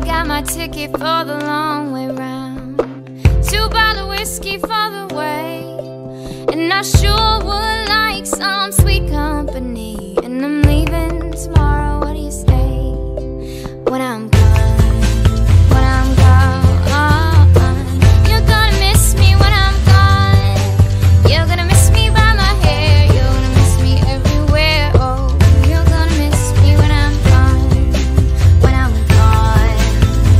got my ticket for the long way round. 2 bottle whiskey for the way, and I sure would like some sweet company. And I'm leaving tomorrow, what do you say? When I'm gone, when I'm gone, you're gonna miss me when I'm gone. You're gonna miss me by my hair, you're gonna miss me everywhere. Oh, you're gonna miss me when I'm gone, when I'm gone,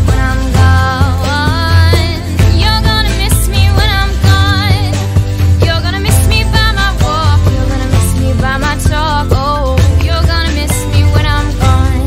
when I'm gone. You're gonna miss me when I'm gone. You're gonna miss me by my walk, you're gonna miss me by my talk. Oh, you're gonna miss me when I'm gone.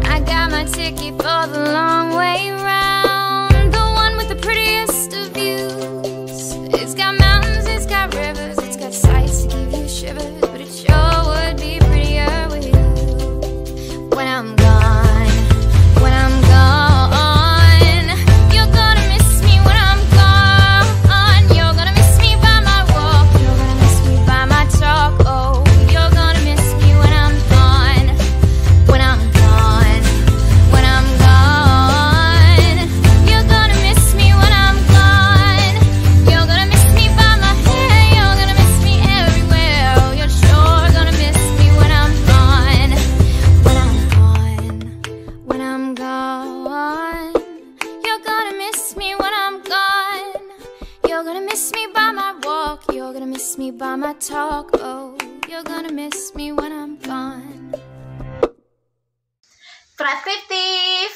I got my ticket for the long way round, the one with the prettiest of views. It's got mountains, it's got rivers, it's got sights to give you shivers, but it sure would be prettier with you. When I'm gone, when I'm gone, you're gonna miss me when I'm gone. You're gonna miss me by my walk, you're gonna miss me by my talk. Oh, you're gonna miss me when I'm gone, when I'm gone, when I'm gone. You're gonna miss me when I'm gone. You're gonna miss me by my hair, you're gonna miss me everywhere. Oh, you're sure gonna miss me when I'm gone, when I'm gone, when I'm gone. You're gonna miss me when I'm gone. You're gonna miss me by my walk, you're gonna miss me by my talk. Oh, you're gonna miss me when I'm gone. Kreatif.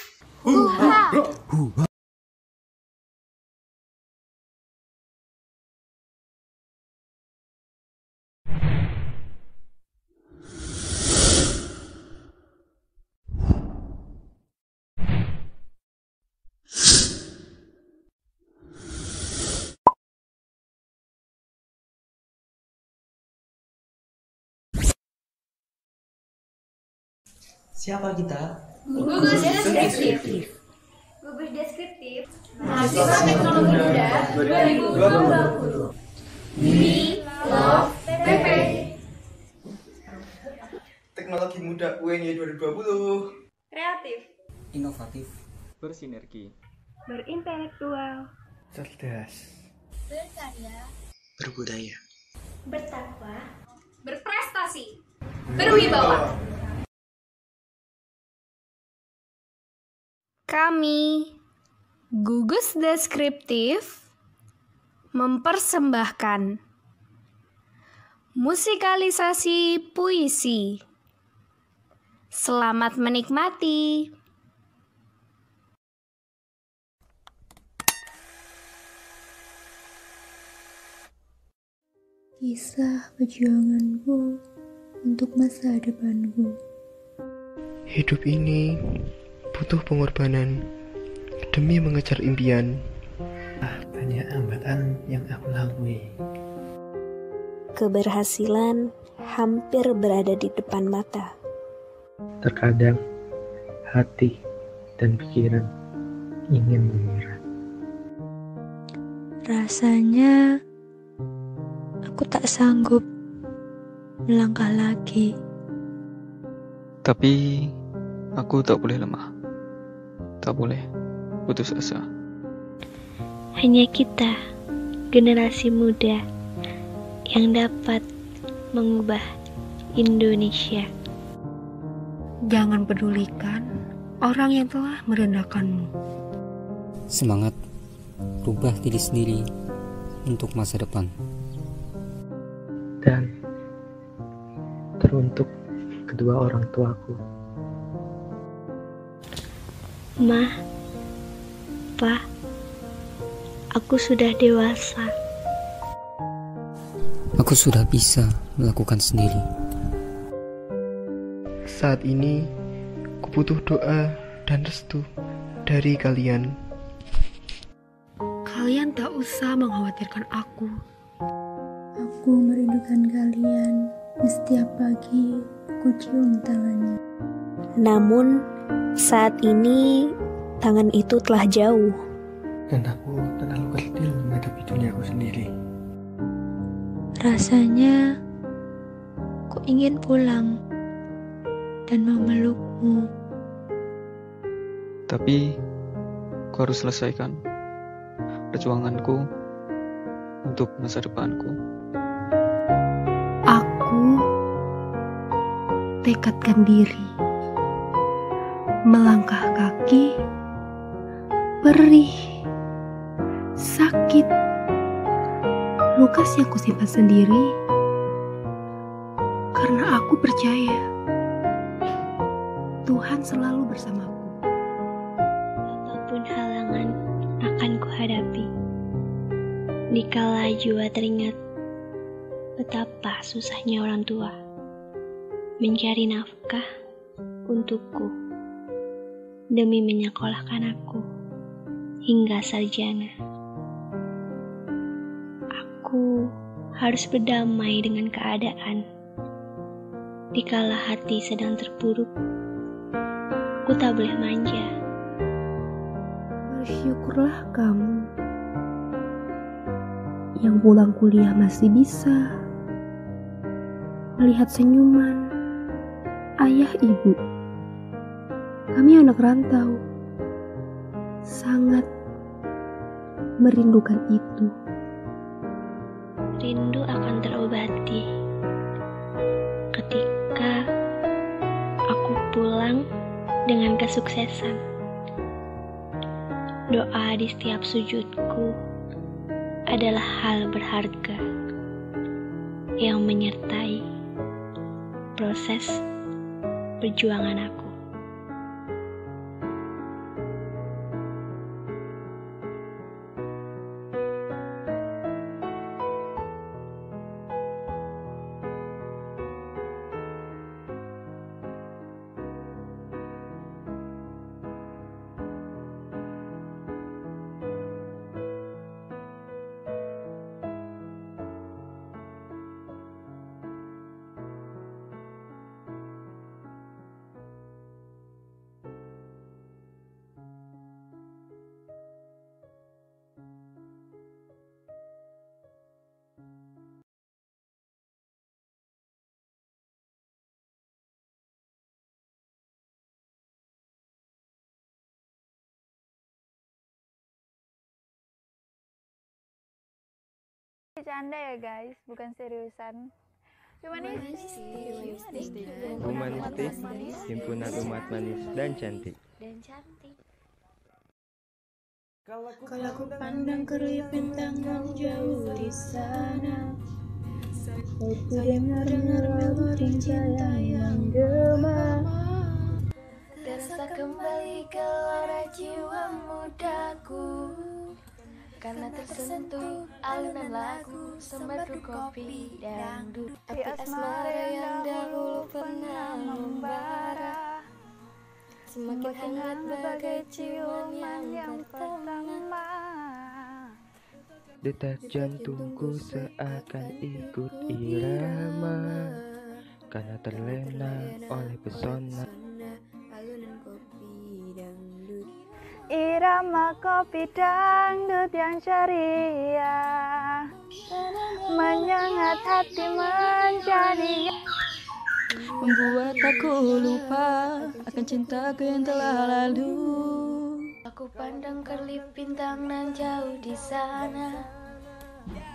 Siapa kita? Gugus deskriptif. Gugus deskriptif. Mahasiswa Teknologi Muda 2020. We love PP. Teknologi Muda UNY 2020. Kreatif. Inovatif, bersinergi, Berintelektual. Cerdas. Berkarya. Berbudaya. Bertakwa. Berprestasi. Berwibawa. Kami, Gugus Deskriptif, mempersembahkan musikalisasi puisi. Selamat menikmati. Kisah perjuanganku untuk masa depanku. Hidup ini butuh pengorbanan demi mengejar impian. Banyak hambatan yang aku lalui. Keberhasilan hampir berada di depan mata. Terkadang hati dan pikiran ingin menyerah. Rasanya aku tak sanggup melangkah lagi. tapi aku tak boleh lemah. Tak boleh putus asa. Hanya kita, generasi muda, yang dapat mengubah Indonesia. Jangan pedulikan orang yang telah merendahkanmu. Semangat, rubah diri sendiri untuk masa depan. Dan teruntuk kedua orang tuaku. Ma, Pa, aku sudah dewasa. Aku sudah bisa melakukan sendiri. Saat ini, ku butuh doa dan restu dari kalian. Kalian tak usah mengkhawatirkan aku. Aku merindukan kalian. Setiap pagi aku cium tangannya. Namun, saat ini tangan itu telah jauh. Dan aku terlalu kecil menghadapi duniaku sendiri. Rasanya ku ingin pulang dan memelukmu. Tapi ku harus selesaikan perjuanganku untuk masa depanku. Aku tekadkan diri, melangkah kaki, perih, sakit, lukas yang kusimpan sendiri, karena aku percaya Tuhan selalu bersamaku. Apapun halangan akan kuhadapi. Dikala jua teringat betapa susahnya orang tua mencari nafkah untukku demi menyekolahkan aku hingga sarjana. Aku harus berdamai dengan keadaan. Dikala hati sedang terpuruk, aku tak boleh manja. Bersyukurlah kamu yang pulang kuliah masih bisa melihat senyuman ayah ibu. Kami anak rantau sangat merindukan itu. Rindu akan terobati ketika aku pulang dengan kesuksesan. Doa di setiap sujudku adalah hal berharga yang menyertai proses perjuangan aku. Bercanda ya guys, bukan seriusan. Humanistik, himpunan umat manis dan cantik. Kalau ku pandang kerlip bintang yang jauh di sana, ku dengar melodi cinta yang gema. Terasa kembali gelora jiwa mudaku, karena tersentuh alunan lagu semerdu kopi dangdut. Api asmara yang dahulu pernah membara, semakin hangat bagai ciuman yang pertama. Detak jantungku seakan ikut irama, karena terlena oleh pesona alunan kopi dangdut. Irama kopi dangdut yang ceria menyengat hati menjadi, membuat aku lupa akan cintaku yang telah lalu. Aku pandang kerlip bintang nan jauh di sana,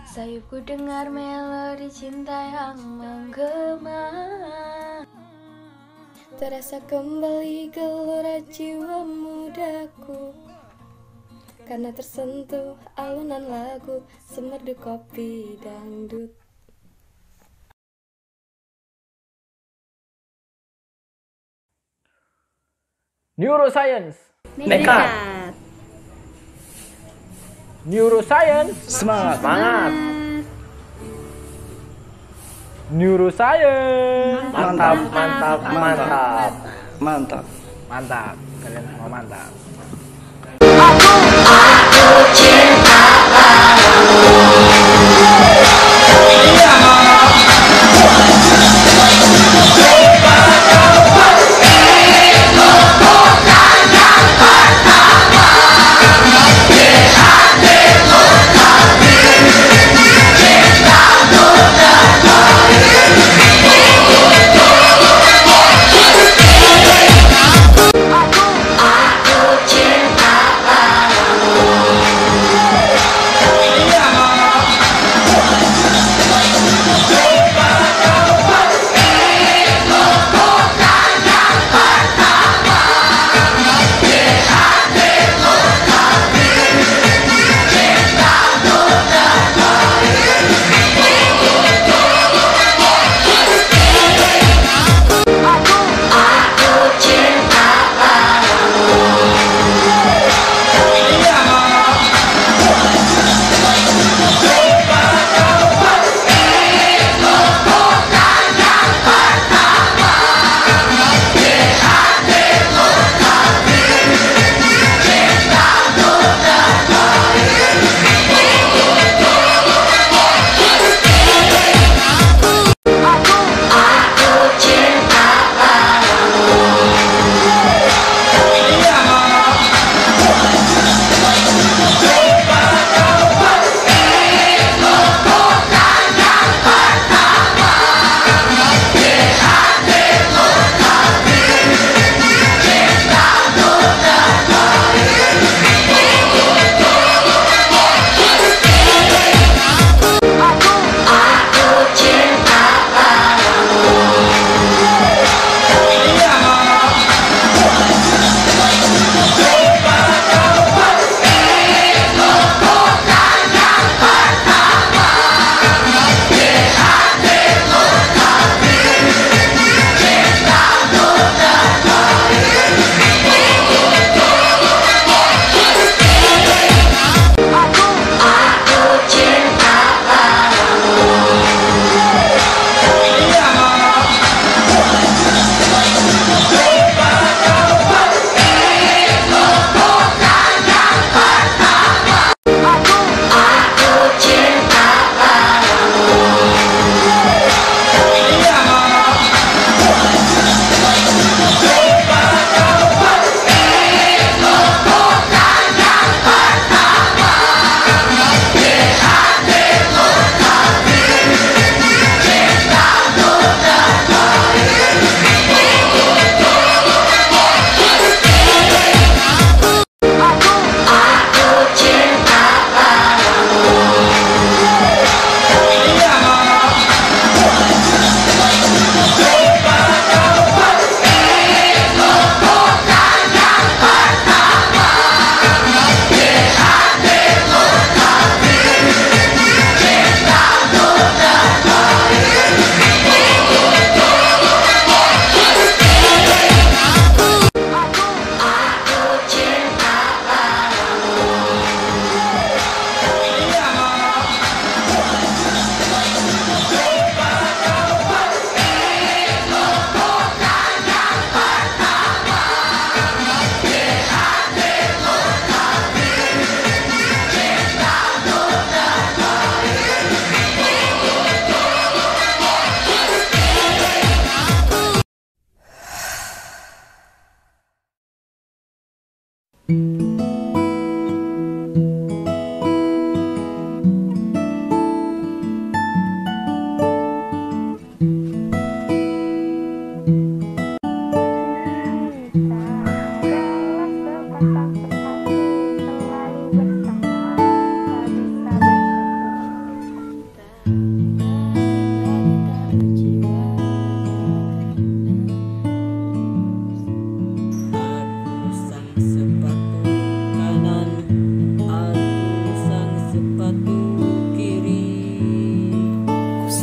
sayupku dengar melodi cinta yang menggema. Terasa kembali gelora jiwa mudaku, karena tersentuh alunan lagu semerdu kopi dangdut. Neuroscience. Nekat. Neuroscience. Semangat. Neuroscience. Mantap. Mantap. Kalian semua mantap. Aku cinta padamu.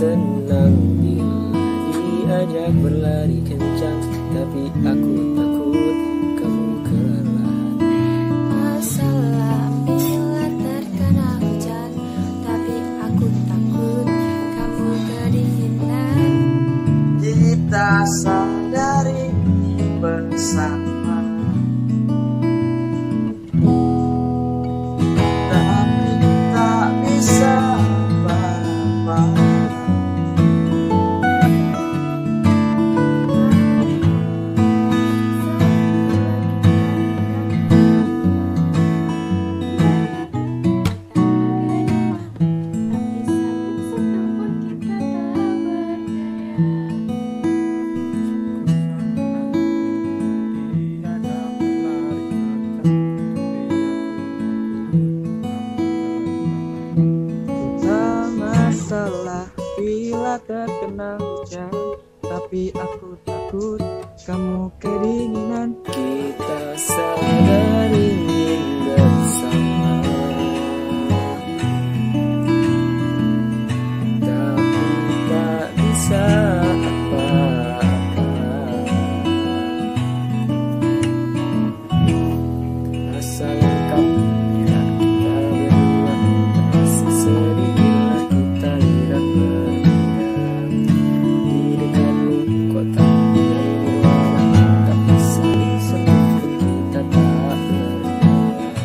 senang bila diajak berlari kencang, tapi aku takut kamu kelelahan. Masalah bila terkena hujan, tapi aku takut kamu kedinginan. Kita sadari bersama, tapi tak bisa apa-apa. Bila terkena hujan, tapi aku takut kamu kedinginan. Kita sadari bersama, tapi tak bisa apa-apa. Rasa lengkap bila kita berdua, rasa sedih bila kita lihat berdiam. Di dekatmu kota dari ruangan, tapi saling senang pun kita tak berdua.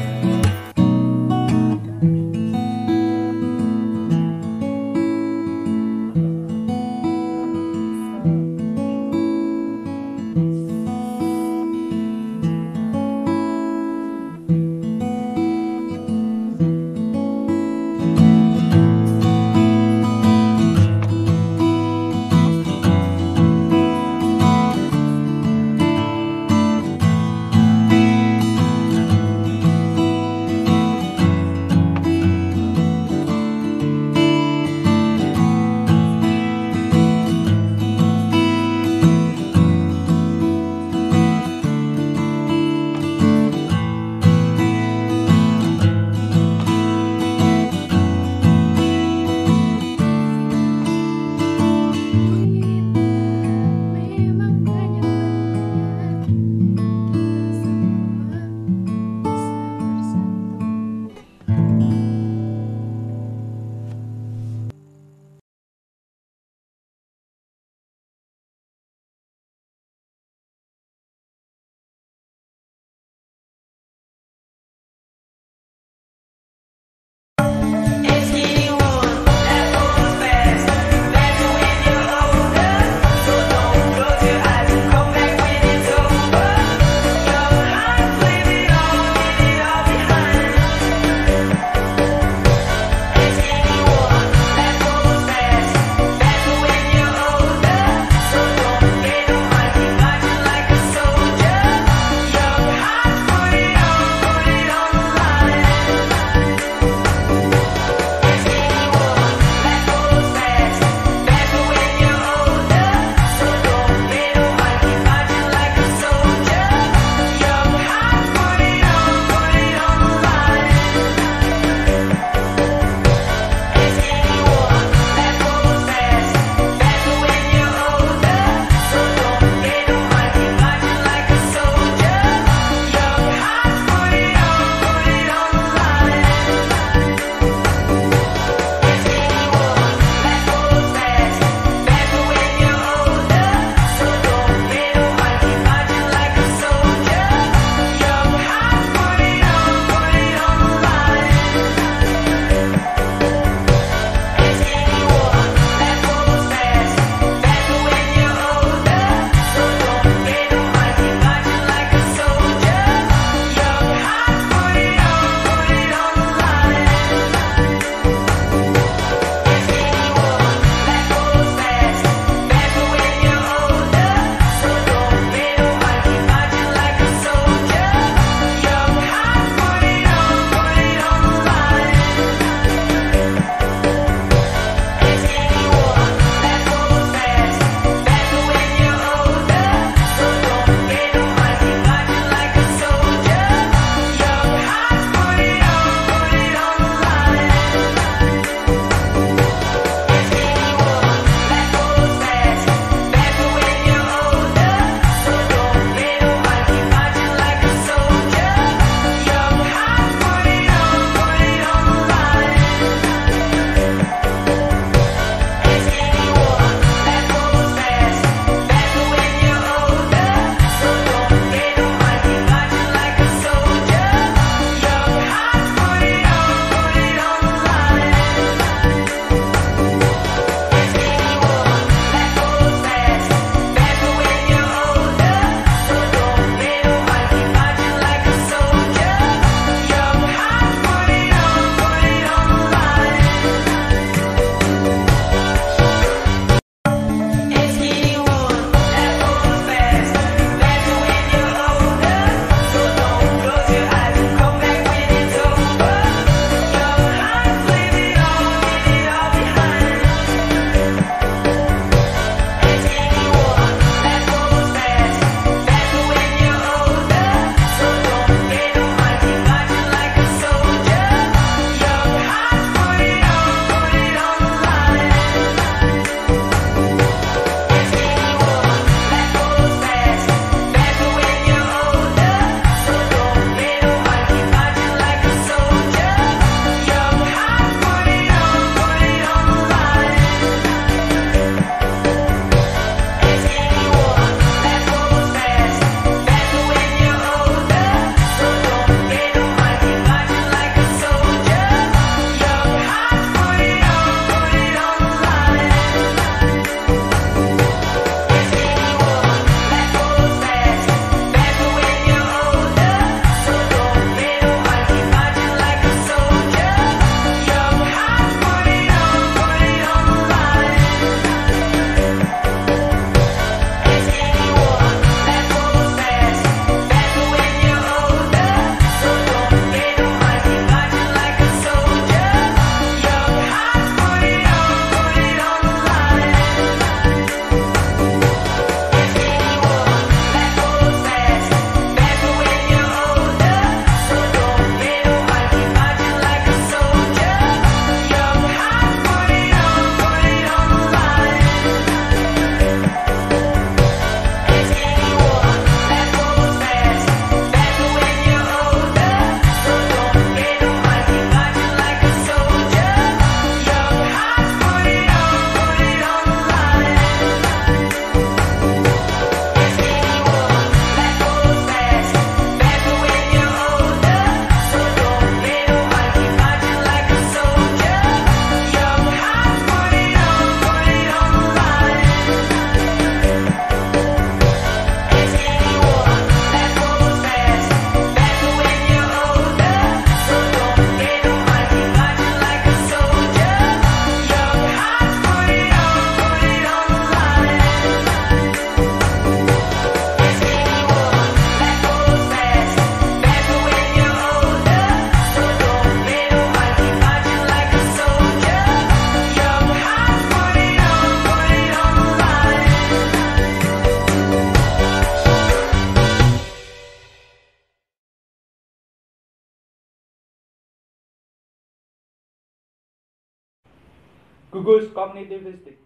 Gugus kognitivistik.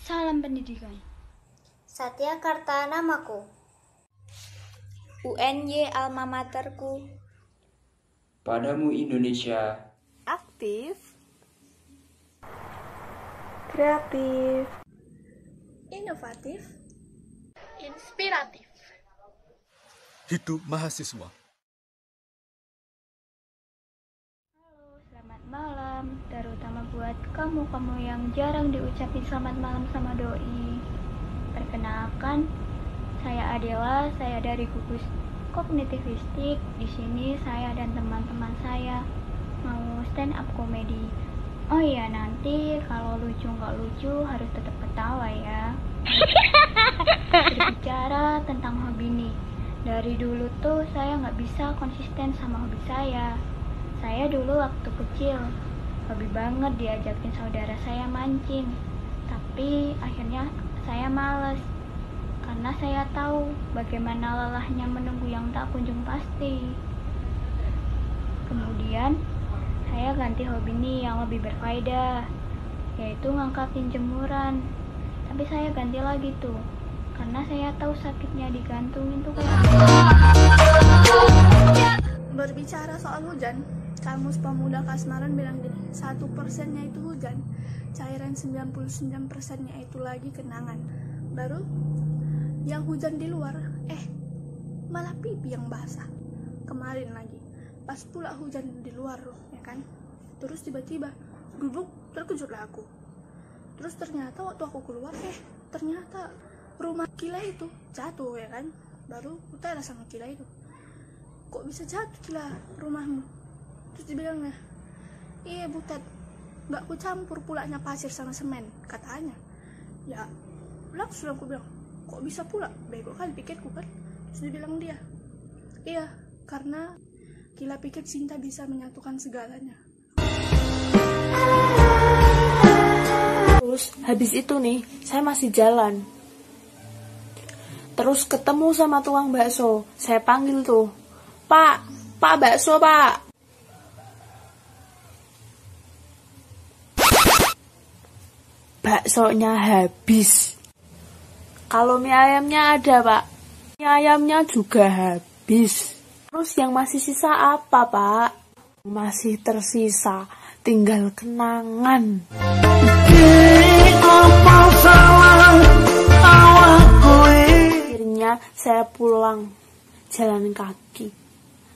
Salam pendidikan. Satya Karta namaku. UNY alma materku. Padamu Indonesia. Aktif. Kreatif. Inovatif. Inspiratif. Hidup mahasiswa. Selamat malam, terutama buat kamu-kamu yang jarang diucapin selamat malam sama doi. Perkenalkan, saya Adela, saya dari gugus kognitivistik. Di sini saya dan teman-teman saya mau stand up komedi. Oh iya, nanti kalau lucu nggak lucu harus tetap ketawa ya. Berbicara tentang hobi nih, dari dulu tuh saya nggak bisa konsisten sama hobi saya. Saya dulu waktu kecil hobi banget diajakin saudara saya mancing, tapi akhirnya saya males karena saya tahu bagaimana lelahnya menunggu yang tak kunjung pasti. Kemudian saya ganti hobi nih yang lebih berfaedah, yaitu ngangkatin jemuran. Tapi saya ganti lagi tuh karena saya tahu sakitnya digantungin tuh kayak Berbicara soal hujan, Kamus Pemuda Kasmaran bilang gini, 1%-nya itu hujan, cairan 99%-nya itu lagi kenangan. Baru yang hujan di luar, malah pipi yang basah. Kemarin lagi, pas pula hujan di luar loh, ya kan? Terus tiba-tiba, duduk, terkejutlah aku. Terus ternyata waktu aku keluar, ternyata rumah Kila itu jatuh, ya kan? Baru aku tanya sama Kila itu, kok bisa jatuh Kila rumahmu? Terus dibilangnya, iya Butet, gak ku campur pulanya pasir sama semen, katanya. Ya, langsung aku bilang, kok bisa pula? Bego kali pikirku kan. Terus dibilang dia, iya, karena Kila pikir cinta bisa menyatukan segalanya. Terus habis itu nih, saya masih jalan. Terus ketemu sama tukang bakso. Saya panggil tuh, Pak bakso Pak. Baksonya habis. Kalau mie ayamnya ada Pak, mie ayamnya juga habis. Terus yang masih sisa apa Pak? Masih tersisa tinggal kenangan. Akhirnya saya pulang jalan kaki.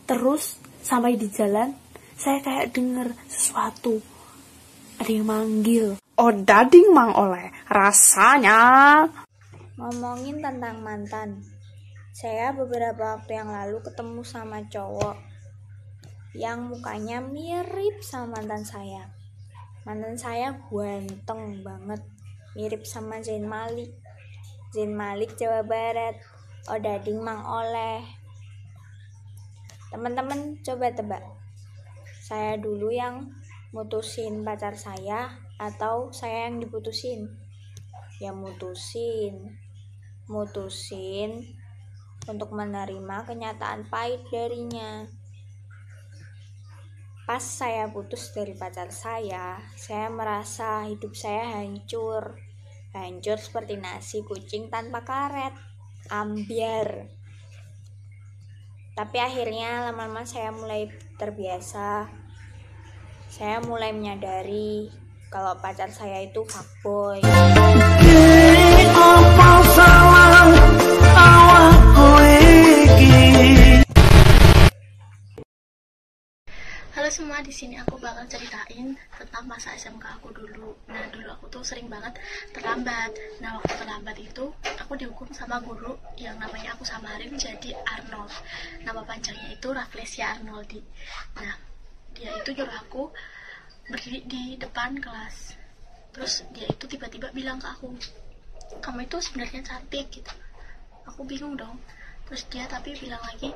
Terus sampai di jalan saya kayak denger sesuatu. Ada yang manggil. Oh dading Mang Oleh, rasanya. Ngomongin tentang mantan, saya beberapa waktu yang lalu ketemu sama cowok yang mukanya mirip sama mantan saya. Mantan saya ganteng banget, mirip sama Zain Malik. Zain Malik Jawa Barat. Oh dading Mang Oleh. Teman-teman coba tebak, saya dulu yang mutusin pacar saya atau saya yang diputusin? Ya mutusin untuk menerima kenyataan pahit darinya. Pas saya putus dari pacar saya merasa hidup saya hancur seperti nasi kucing tanpa karet, ambyar. Tapi akhirnya lama-lama saya mulai terbiasa. Saya mulai menyadari kalau pacar saya itu fuckboy. Halo semua, di sini aku bakal ceritain tentang masa SMK aku dulu. Nah, dulu aku tuh sering banget terlambat. Nah, waktu terlambat itu aku dihukum sama guru yang namanya aku samarin jadi Arnold. Nama panjangnya itu Rafflesia Arnoldi. Nah, dia itu nyuruh aku berdiri di depan kelas. Terus dia itu tiba-tiba bilang ke aku, kamu itu sebenarnya cantik gitu. Aku bingung dong. Terus dia tapi bilang lagi,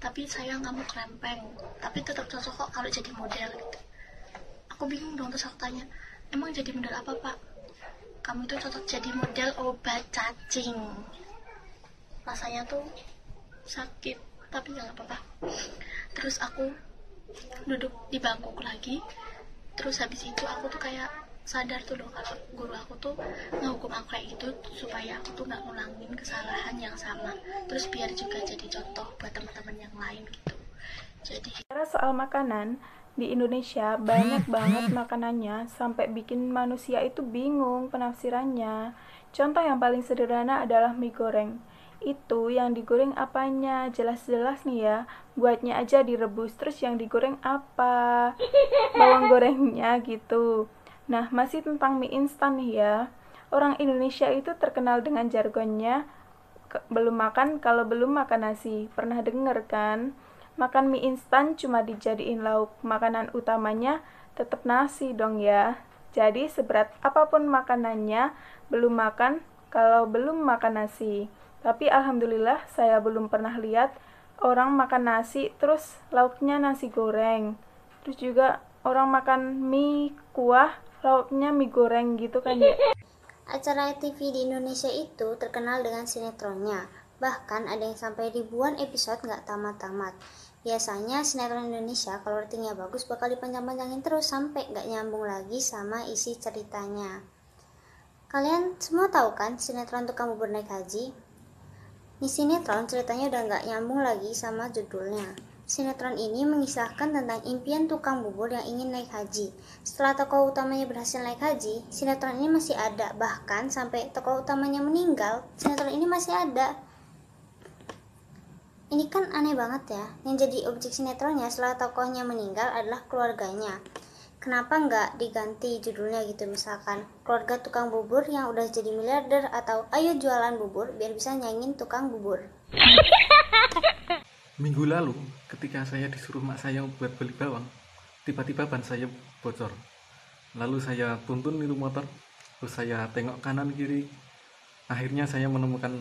tapi sayang kamu krempeng, tapi tetap cocok kok kalau jadi model gitu. Aku bingung dong, terus aku tanya, emang jadi model apa Pak? Kamu itu cocok jadi model obat cacing. Rasanya tuh sakit, tapi gak apa-apa. Terus aku duduk di bangku lagi. Terus habis itu aku tuh kayak sadar tuh loh kalau guru aku tuh ngehukum aku kayak gitu supaya aku tuh nggak ngulangin kesalahan yang sama, terus biar juga jadi contoh buat teman-teman yang lain gitu. Jadi soal makanan di Indonesia banyak banget makanannya sampai bikin manusia itu bingung penafsirannya. Contoh yang paling sederhana adalah mie goreng. Itu yang digoreng apanya? Jelas-jelas nih ya, buatnya aja direbus, terus yang digoreng apa? Bawang gorengnya gitu. Nah, masih tentang mie instan nih ya. Orang Indonesia itu terkenal dengan jargonnya belum makan kalau belum makan nasi. Pernah denger kan? Makan mie instan cuma dijadiin lauk, makanan utamanya tetap nasi dong ya. Jadi seberat apapun makanannya, belum makan kalau belum makan nasi. Tapi alhamdulillah saya belum pernah lihat orang makan nasi terus lauknya nasi goreng. Terus juga orang makan mie kuah, lauknya mie goreng gitu kan ya. Acara TV di Indonesia itu terkenal dengan sinetronnya. Bahkan ada yang sampai ribuan episode nggak tamat-tamat. Biasanya sinetron Indonesia kalau ratingnya bagus bakal dipanjang-panjangin terus sampai nggak nyambung lagi sama isi ceritanya. Kalian semua tahu kan sinetron Tukang Bubur Naik Haji? Di sinetron ceritanya udah nggak nyambung lagi sama judulnya. Sinetron ini mengisahkan tentang impian tukang bubur yang ingin naik haji. Setelah tokoh utamanya berhasil naik haji, sinetron ini masih ada. Bahkan sampai tokoh utamanya meninggal, sinetron ini masih ada. Ini kan aneh banget ya, yang jadi objek sinetronnya setelah tokohnya meninggal adalah keluarganya. Kenapa nggak diganti judulnya gitu, misalkan keluarga tukang bubur yang udah jadi miliarder, atau ayo jualan bubur biar bisa nyanyiin tukang bubur. Minggu lalu, ketika saya disuruh mak saya buat beli bawang, tiba-tiba ban saya bocor. Lalu saya tuntun itu motor, terus saya tengok kanan kiri. Akhirnya saya menemukan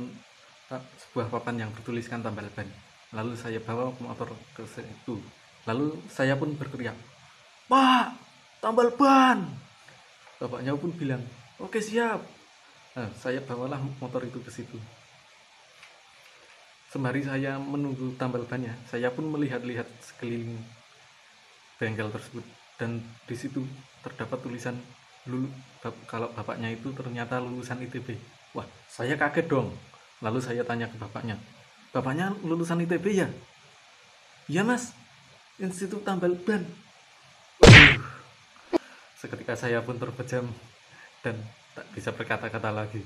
sebuah papan yang bertuliskan tambal ban. Lalu saya bawa motor ke situ. Lalu saya pun berteriak, "Pak, tambal ban!" Bapaknya pun bilang, "Oke, siap." Nah, saya bawalah motor itu ke situ. Sembari saya menunggu tambal bannya, saya pun melihat-lihat sekeliling bengkel tersebut, dan di situ terdapat tulisan kalau bapaknya itu ternyata lulusan ITB. Wah, saya kaget dong. Lalu saya tanya ke bapaknya, "Bapaknya lulusan ITB ya?" "Iya mas, Institut Tambal Ban." Seketika saya pun terpejam dan tak bisa berkata-kata lagi.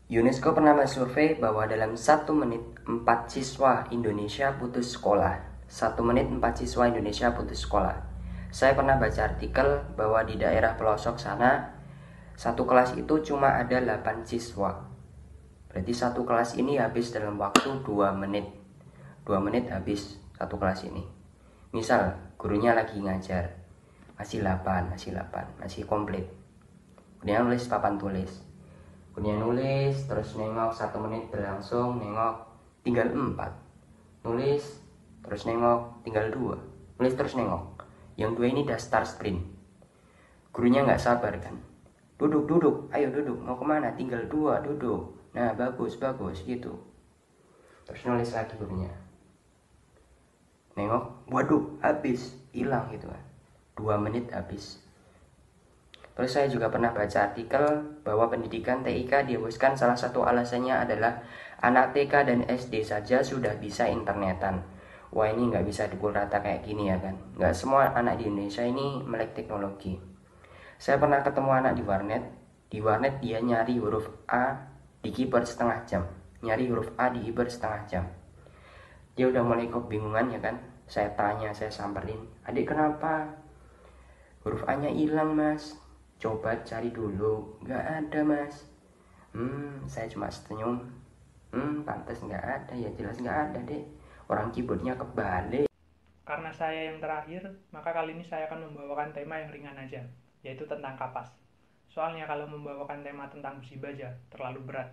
UNESCO pernah mensurvei bahwa dalam 1 menit 4 siswa Indonesia putus sekolah. 1 menit 4 siswa Indonesia putus sekolah. Saya pernah baca artikel bahwa di daerah pelosok sana, satu kelas itu cuma ada 8 siswa. Berarti satu kelas ini habis dalam waktu 2 menit. 2 menit habis satu kelas ini. Misal gurunya lagi ngajar, masih 8, masih komplit. Kemudian nulis papan tulis. Kemudian nulis, terus nengok 1 menit berlangsung, nengok tinggal 4. Nulis, terus nengok tinggal 2. Nulis terus nengok. Yang 2 ini udah start sprint. Gurunya nggak sabar kan. Duduk, ayo duduk, mau kemana? Tinggal 2, duduk. Nah, bagus, gitu. Terus nulis lagi gurunya. Nengok, waduh, habis, hilang gitu kan. 2 menit habis. Terus saya juga pernah baca artikel bahwa pendidikan TIK dihapuskan, salah satu alasannya adalah anak TK dan SD saja sudah bisa internetan. Wah, ini nggak bisa dipukul rata kayak gini ya kan. Nggak semua anak di Indonesia ini melek teknologi. Saya pernah ketemu anak di warnet. Di warnet dia nyari huruf A di keyboard setengah jam. Nyari huruf A di keyboard setengah jam. Dia udah mulai kebingungan ya kan. Saya tanya, saya samperin, "Adik kenapa?" "Huruf A-nya hilang mas." "Coba cari dulu." "Nggak ada mas." Saya cuma senyum. Pantas nggak ada, ya jelas nggak ada deh. Orang keyboardnya kebalik. Karena saya yang terakhir, maka kali ini saya akan membawakan tema yang ringan aja, yaitu tentang kapas. Soalnya kalau membawakan tema tentang besi baja, terlalu berat.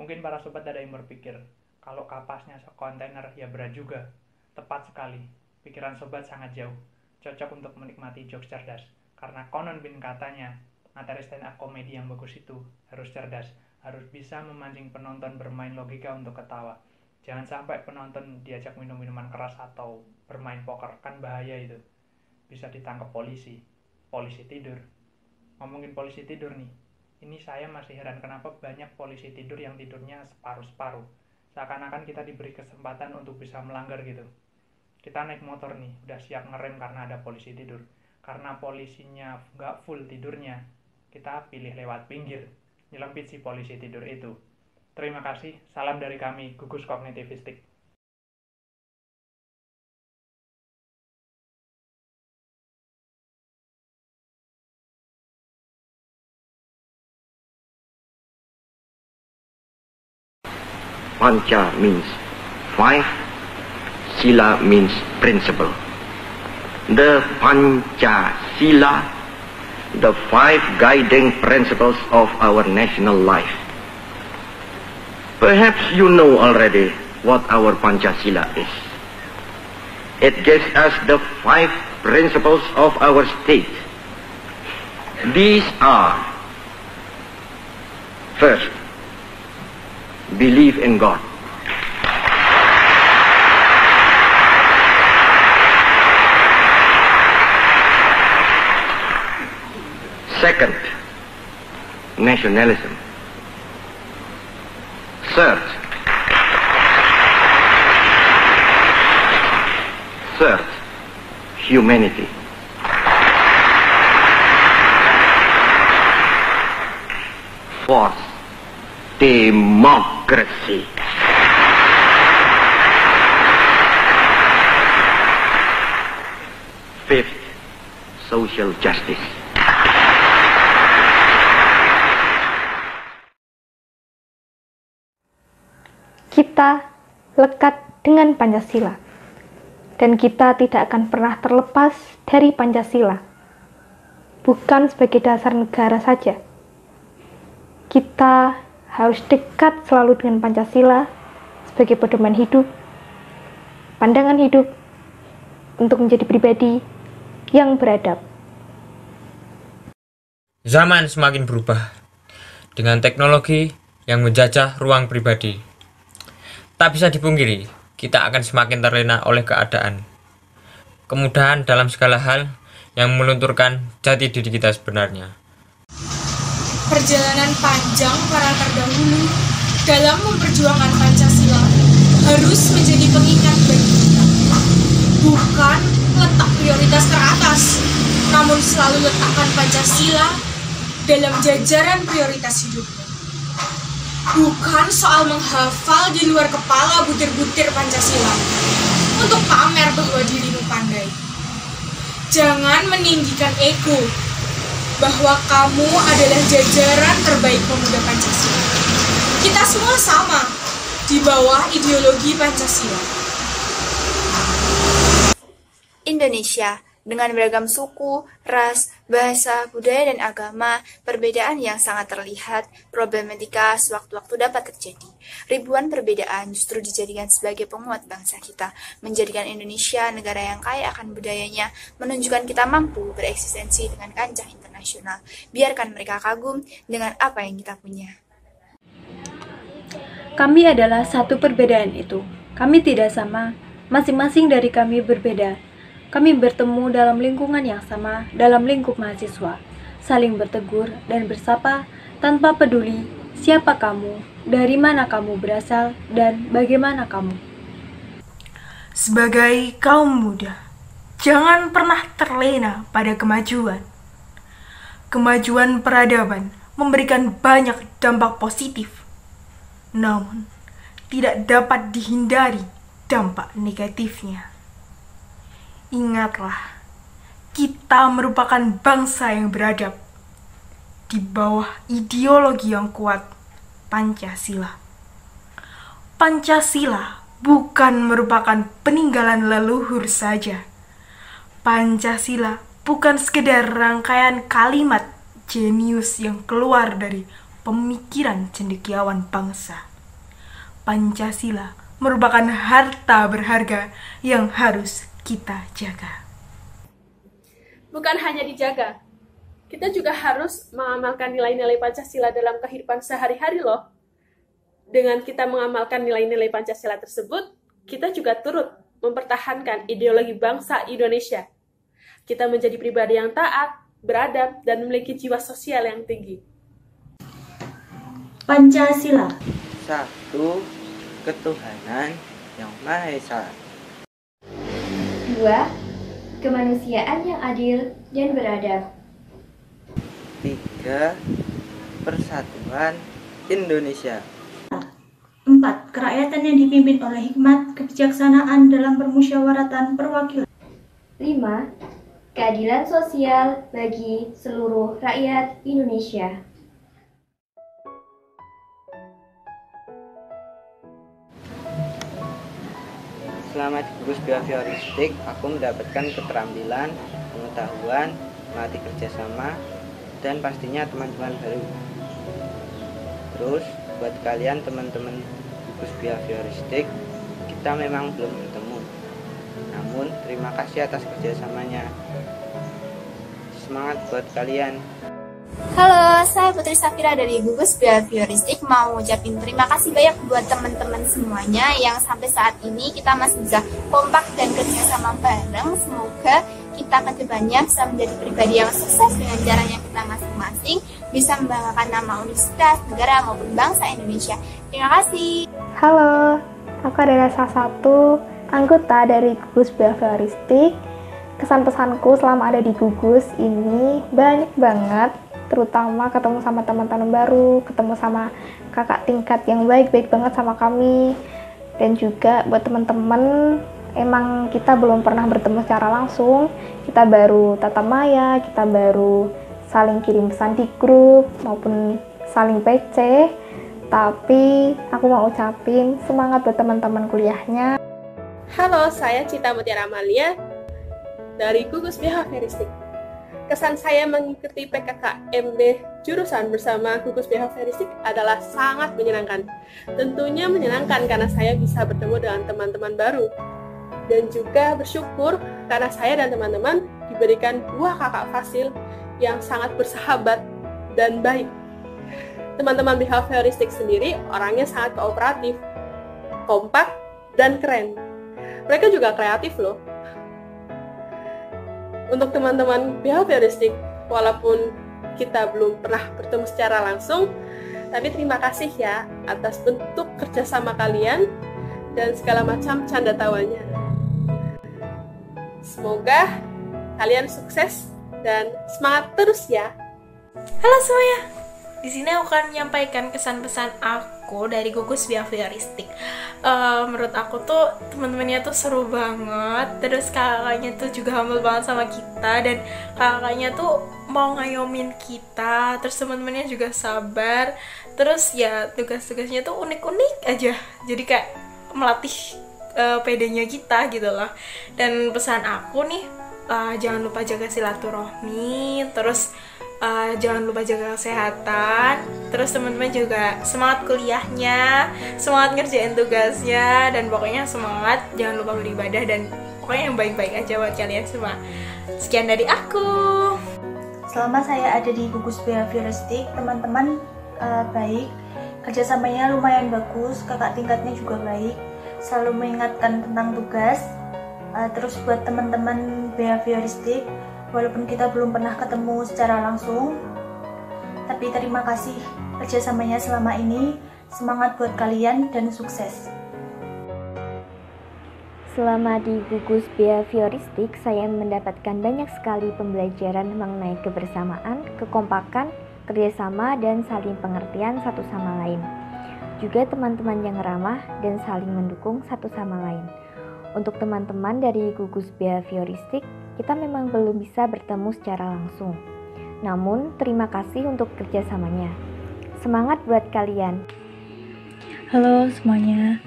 Mungkin para sobat ada yang berpikir, kalau kapasnya sekontainer ya berat juga. Tepat sekali, pikiran sobat sangat jauh. Cocok untuk menikmati jokes cerdas. Karena konon bin katanya, materi stand up komedi yang bagus itu harus cerdas, harus bisa memancing penonton bermain logika untuk ketawa. Jangan sampai penonton diajak minum minuman keras atau bermain poker, kan bahaya itu. Bisa ditangkap polisi tidur. ngomongin polisi tidur nih. Ini saya masih heran kenapa banyak polisi tidur yang tidurnya separuh-separuh. Seakan-akan kita diberi kesempatan untuk bisa melanggar gitu. Kita naik motor nih, udah siap ngerem karena ada polisi tidur. Karena polisinya nggak full tidurnya, kita pilih lewat pinggir, nyelempit si polisi tidur itu. Terima kasih, salam dari kami, Gugus Kognitivistik. Pancha means 5, Sila means principle. The Pancha Sila, the 5 guiding principles of our national life. Perhaps you know already what our Pancha Sila is. It gives us the 5 principles of our state. These are: first, believe in God. Second, nationalism. Third, humanity. Fourth, democracy. Fifth, social justice. Kita lekat dengan Pancasila, dan kita tidak akan pernah terlepas dari Pancasila, bukan sebagai dasar negara saja. Kita harus dekat selalu dengan Pancasila sebagai pedoman hidup, pandangan hidup, untuk menjadi pribadi yang beradab. Zaman semakin berubah, dengan teknologi yang menjajah ruang pribadi. Tak bisa dipungkiri, kita akan semakin terlena oleh keadaan. Kemudahan dalam segala hal yang melunturkan jati diri kita sebenarnya. Perjalanan panjang para terdahulu dalam memperjuangkan Pancasila harus menjadi pengingat bagi kita. Bukan letak prioritas teratas, namun selalu letakkan Pancasila dalam jajaran prioritas hidupnya. Bukan soal menghafal di luar kepala butir-butir Pancasila untuk pamer bahwa dirimu pandai. Jangan meninggikan ego bahwa kamu adalah jajaran terbaik pemuda Pancasila. Kita semua sama di bawah ideologi Pancasila. Indonesia dengan beragam suku, ras, bahasa, budaya, dan agama, perbedaan yang sangat terlihat, problematika sewaktu-waktu dapat terjadi. Ribuan perbedaan justru dijadikan sebagai penguat bangsa kita, menjadikan Indonesia negara yang kaya akan budayanya, menunjukkan kita mampu bereksistensi dengan kancah internasional. Biarkan mereka kagum dengan apa yang kita punya. Kami adalah satu perbedaan itu. Kami tidak sama, masing-masing dari kami berbeda. Kami bertemu dalam lingkungan yang sama, dalam lingkup mahasiswa, saling bertegur dan bersapa tanpa peduli siapa kamu, dari mana kamu berasal, dan bagaimana kamu. Sebagai kaum muda, jangan pernah terlena pada kemajuan. Kemajuan peradaban memberikan banyak dampak positif, namun tidak dapat dihindari dampak negatifnya. Ingatlah, kita merupakan bangsa yang beradab di bawah ideologi yang kuat, Pancasila. Pancasila bukan merupakan peninggalan leluhur saja. Pancasila bukan sekedar rangkaian kalimat jenius yang keluar dari pemikiran cendekiawan bangsa. Pancasila merupakan harta berharga yang harus kita jaga. Bukan hanya dijaga, kita juga harus mengamalkan nilai-nilai Pancasila dalam kehidupan sehari-hari loh. Dengan kita mengamalkan nilai-nilai Pancasila tersebut, kita juga turut mempertahankan ideologi bangsa Indonesia. Kita menjadi pribadi yang taat, beradab, dan memiliki jiwa sosial yang tinggi. Pancasila. 1. Ketuhanan yang Maha Esa. 2. Kemanusiaan yang adil dan beradab. 3. Persatuan Indonesia. 4. Kerakyatan yang dipimpin oleh hikmat, kebijaksanaan dalam permusyawaratan perwakilan. 5. Keadilan sosial bagi seluruh rakyat Indonesia. Selama di gugus behavioristik, aku mendapatkan keterampilan, pengetahuan, melatih kerjasama, dan pastinya teman-teman baru. Terus, buat kalian teman-teman gugus behavioristik, kita memang belum bertemu. Namun, terima kasih atas kerjasamanya. Semangat buat kalian. Halo, saya Putri Safira dari Gugus Behavioristik. Mau ucapin terima kasih banyak buat teman-teman semuanya yang sampai saat ini kita masih bisa kompak dan kerjasama bareng. Semoga kita kedepannya bisa menjadi pribadi yang sukses dengan caranya kita masing-masing, bisa membanggakan nama universitas, negara maupun bangsa Indonesia. Terima kasih. Halo, aku adalah salah satu anggota dari Gugus Behavioristik. Kesan-pesanku selama ada di Gugus ini banyak banget, terutama ketemu sama teman-teman baru, ketemu sama kakak tingkat yang baik-baik banget sama kami. Dan juga buat teman-teman, emang kita belum pernah bertemu secara langsung, kita baru tatap maya, kita baru saling kirim pesan di grup maupun saling PC. Tapi aku mau ucapin semangat buat teman-teman kuliahnya. Halo, saya Cita Mutiara Amalia dari Gugus Behavioristik. Kesan saya mengikuti PKKMB jurusan bersama Gugus Behavioristik adalah sangat menyenangkan. Tentunya menyenangkan karena saya bisa bertemu dengan teman-teman baru. Dan juga bersyukur karena saya dan teman-teman diberikan 2 kakak fasil yang sangat bersahabat dan baik. Teman-teman behavioristik sendiri orangnya sangat kooperatif, kompak, dan keren. Mereka juga kreatif loh. Untuk teman-teman behavioristik, walaupun kita belum pernah bertemu secara langsung, tapi terima kasih ya atas bentuk kerjasama kalian dan segala macam canda tawanya. Semoga kalian sukses dan semangat terus ya. Halo semuanya, di sini aku akan menyampaikan kesan-pesan aku dari Gugus Behavioristik. Menurut aku tuh teman-temannya tuh seru banget, terus kakaknya tuh juga humble banget sama kita, dan kakaknya tuh mau ngayomin kita, terus teman-temannya juga sabar, terus ya tugas-tugasnya tuh unik-unik aja, jadi kayak melatih PD-nya kita gitu loh. Dan pesan aku nih, jangan lupa jaga silaturahmi, terus jangan lupa jaga kesehatan, terus teman-teman juga semangat kuliahnya, semangat ngerjain tugasnya, dan pokoknya semangat, jangan lupa beribadah, dan pokoknya yang baik-baik aja buat kalian semua. Sekian dari aku. Selama saya ada di Gugus Behavioristik, teman-teman baik, kerjasamanya lumayan bagus, kakak tingkatnya juga baik, selalu mengingatkan tentang tugas. Terus buat teman-teman behavioristik, walaupun kita belum pernah ketemu secara langsung, tapi terima kasih kerjasamanya selama ini. Semangat buat kalian dan sukses. Selama di Gugus Behavioristik, saya mendapatkan banyak sekali pembelajaran mengenai kebersamaan, kekompakan, kerjasama, dan saling pengertian satu sama lain. Juga teman-teman yang ramah dan saling mendukung satu sama lain. Untuk teman-teman dari Gugus Behavioristik, kita memang belum bisa bertemu secara langsung. Namun, terima kasih untuk kerjasamanya. Semangat buat kalian. Halo semuanya,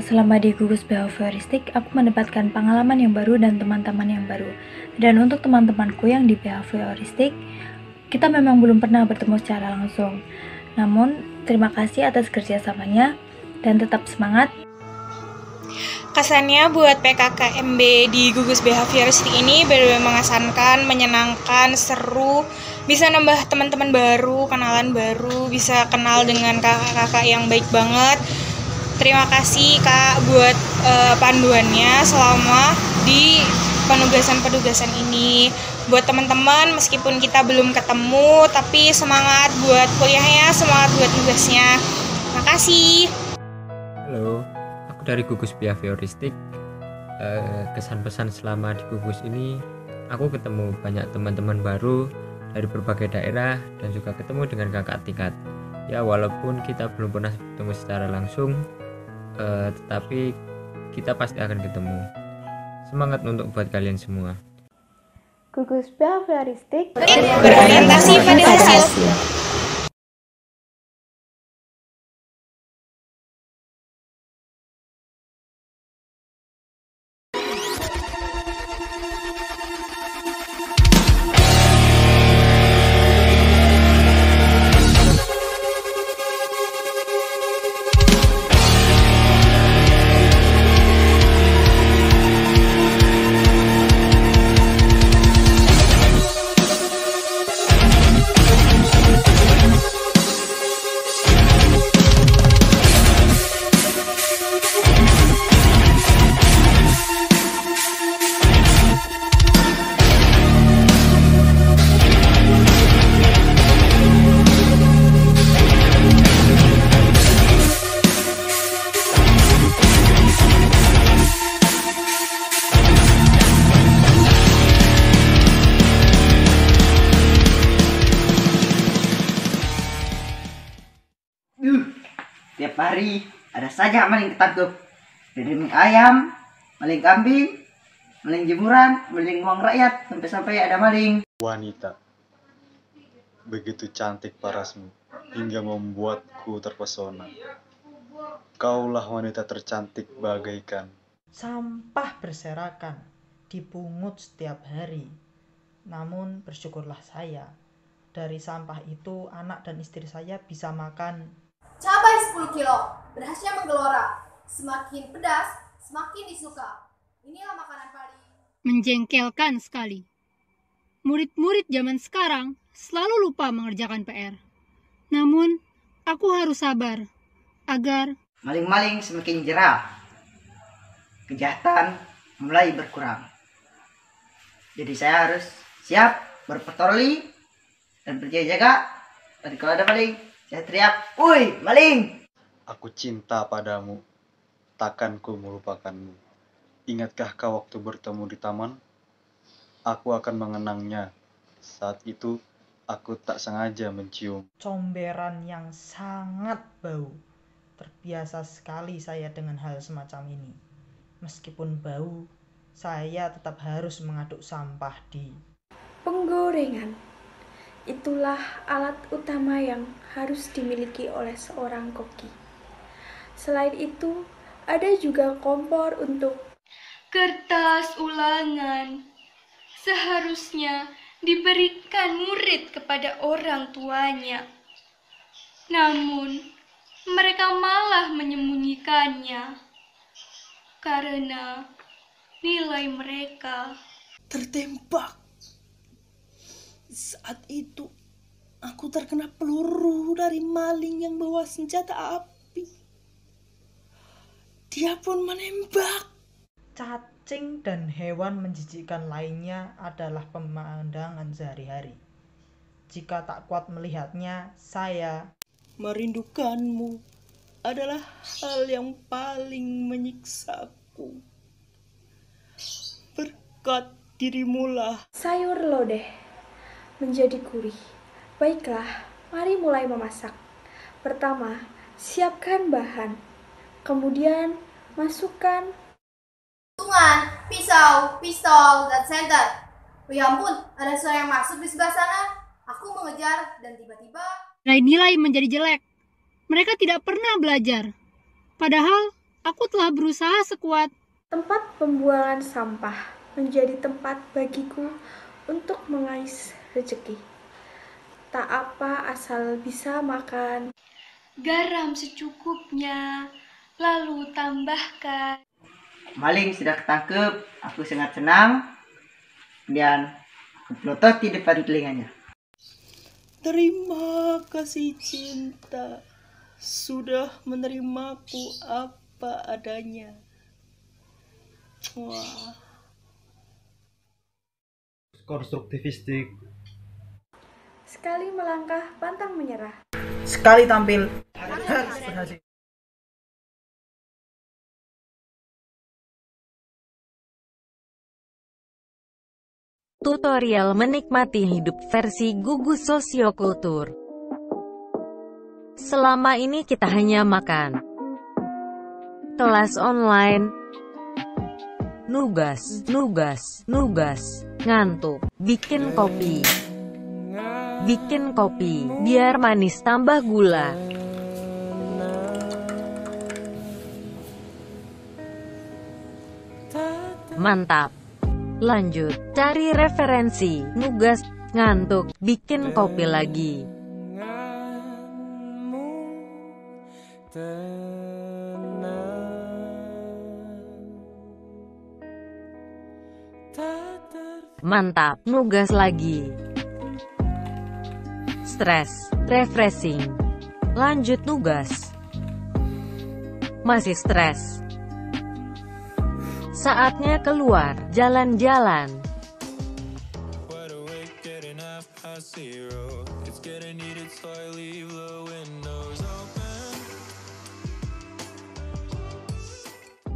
selama di Gugus Behavioristik, aku mendapatkan pengalaman yang baru dan teman-teman yang baru. Dan untuk teman-temanku yang di Behavioristik, kita memang belum pernah bertemu secara langsung. Namun, terima kasih atas kerjasamanya dan tetap semangat. Kesannya buat PKKMB di Gugus Behavioristik ini benar-benar mengesankan, menyenangkan, seru, bisa nambah teman-teman baru, kenalan baru, bisa kenal dengan kakak-kakak yang baik banget. Terima kasih Kak buat panduannya selama di penugasan-penugasan ini. Buat teman-teman, meskipun kita belum ketemu, tapi semangat buat kuliahnya, semangat buat tugasnya. Makasih. Halo, aku dari Gugus Behavioristik. Kesan pesan selama di Gugus ini, aku ketemu banyak teman-teman baru dari berbagai daerah dan juga ketemu dengan kakak tingkat. Ya, walaupun kita belum pernah bertemu secara langsung, tetapi kita pasti akan ketemu. Semangat untuk buat kalian semua. Gugus Behavioristik berorientasi pada hasil. Tiap hari ada saja maling ketangkep. Dari maling ayam, maling kambing, maling jemuran, maling uang rakyat, sampai-sampai ada maling. Wanita, begitu cantik parasmu hingga membuatku terpesona. Kaulah wanita tercantik bagaikan sampah berserakan, dipungut setiap hari. Namun bersyukurlah saya, dari sampah itu anak dan istri saya bisa makan. Cabai 10 kilo, berasnya menggelora. Semakin pedas, semakin disuka. Inilah makanan padi. Menjengkelkan sekali. Murid-murid zaman sekarang selalu lupa mengerjakan PR. Namun, aku harus sabar agar maling-maling semakin jerah. Kejahatan mulai berkurang. Jadi saya harus siap berpatroli dan berjaga-jaga. Dan kalau ada maling, saya teriak, "Woi, maling!" Aku cinta padamu, takkan ku melupakanmu. Ingatkah kau waktu bertemu di taman? Aku akan mengenangnya. Saat itu, aku tak sengaja mencium comberan yang sangat bau. Terbiasa sekali saya dengan hal semacam ini. Meskipun bau, saya tetap harus mengaduk sampah di penggorengan. Itulah alat utama yang harus dimiliki oleh seorang koki. Selain itu, ada juga kompor untuk kertas ulangan. Seharusnya diberikan murid kepada orang tuanya. Namun, mereka malah menyembunyikannya karena nilai mereka tertembak. Saat itu, aku terkena peluru dari maling yang bawa senjata api. Dia pun menembak. Cacing dan hewan menjijikkan lainnya adalah pemandangan sehari-hari. Jika tak kuat melihatnya, saya merindukanmu adalah hal yang paling menyiksaku. Berkat dirimulah sayur lodeh menjadi gurih. Baiklah, mari mulai memasak. Pertama, siapkan bahan. Kemudian, masukkan tungan, pisau, pistol, dan senter. Ya ampun, ada suara yang masuk di sebelah sana. Aku mengejar dan tiba-tiba nilai menjadi jelek. Mereka tidak pernah belajar. Padahal, aku telah berusaha sekuat. Tempat pembuangan sampah menjadi tempat bagiku untuk mengais rezeki. Tak apa asal bisa makan. Garam secukupnya, lalu tambahkan. Maling sudah ketangkep, aku sangat senang. Kemudian aku pelototi depan telinganya. Terima kasih cinta, sudah menerimaku apa adanya. Wah. konstruktivistik. Sekali melangkah, pantang menyerah. Sekali tampil, harus berhasil. Tutorial menikmati hidup versi gugus sosiokultur. Selama ini kita hanya makan, kelas online, nugas, ngantuk, bikin kopi, biar manis tambah gula. Mantap. Lanjut, cari referensi, nugas, ngantuk, bikin kopi lagi. Mantap, nugas lagi. Stres, refreshing. Lanjut nugas. Masih stres. Saatnya keluar, jalan-jalan.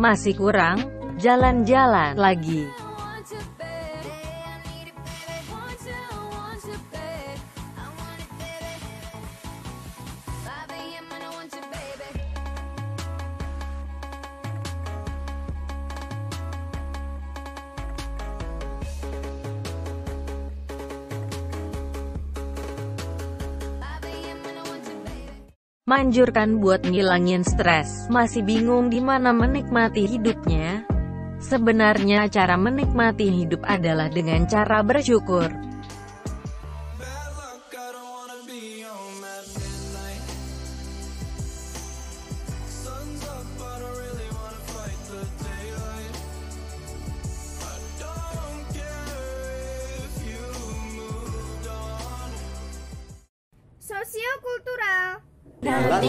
Masih kurang, jalan-jalan lagi. Manjurkan buat ngilangin stres. Masih bingung di mana menikmati hidupnya? Sebenarnya cara menikmati hidup adalah dengan cara bersyukur. Sosiokultural. Dalam